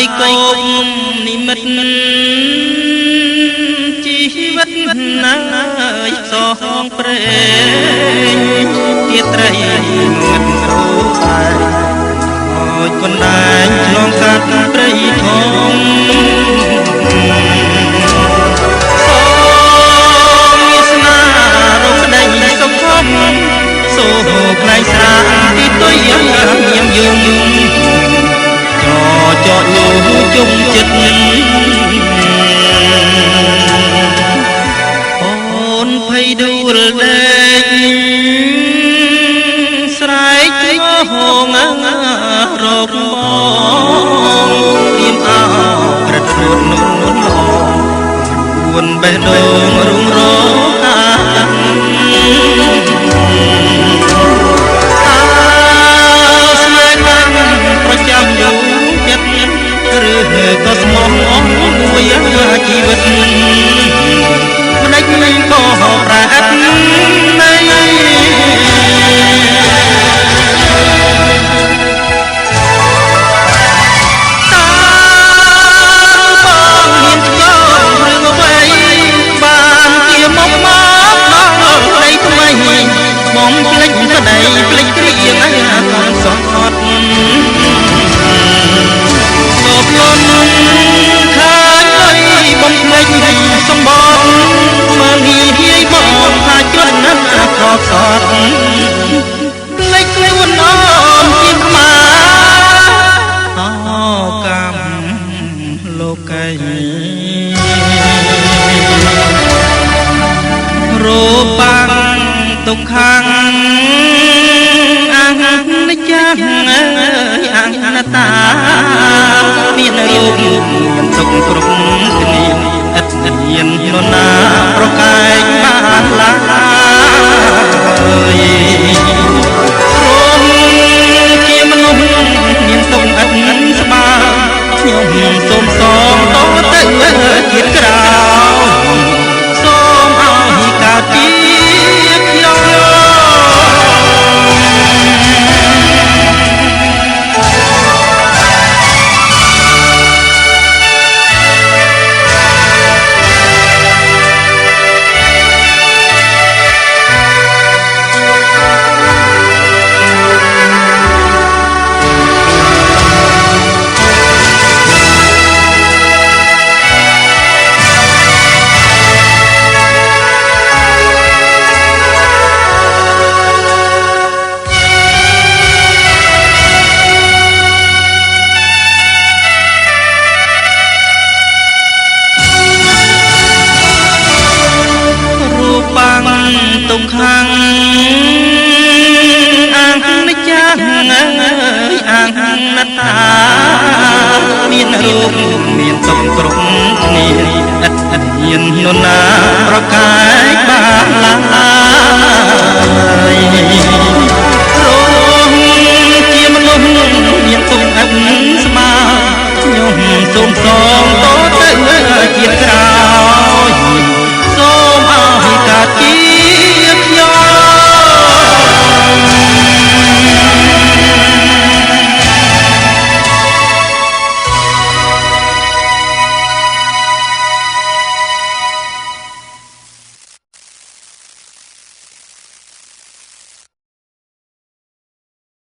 យគោមនិមិត្តជីវិតណាយសងព្រេងទៀតត្រីងឹតសូតែអើយបណ្ដាញឆ្លងកាត់ព្រៃធំសូក្លែងស្រាទីទុយយាមយងចោលូជុំចិត្តអូនភ័យដួលដេកស្រែកហងរកបងព្រៀមអោក្រត់រួតនោះលួនបេះដូងរុងរកាក៏ស្មោះមួយជីវិតមិនដេញក៏ប្រែអត់នៃសតក្លេចខ្លួនអមជាខ្មាអកម្មលោកីរូបាំងទុក្ខំអនិច្ចំអនត្តាមានរូបមានទុក្ខគ្រប់គ្នាឥតមាននរណាប្រកែកបានឡើយរួមជាមនុស្សមានទុកឥតស្បាខ្ញុំសូមសងតទៅជាតិក្រោយសូមឲ្យកើតជាខ្ញុំទុក្ខំអនិច្ចំអនត្តាមានរូបមានទុក្ខគ្រប់គ្នាឥតមាននរណាប្រកែកបានឡើយរួមជាមនុស្សមានទុក្ខឥតស្មាខ្ញុំសូមសងតទៅជាតិក្រោ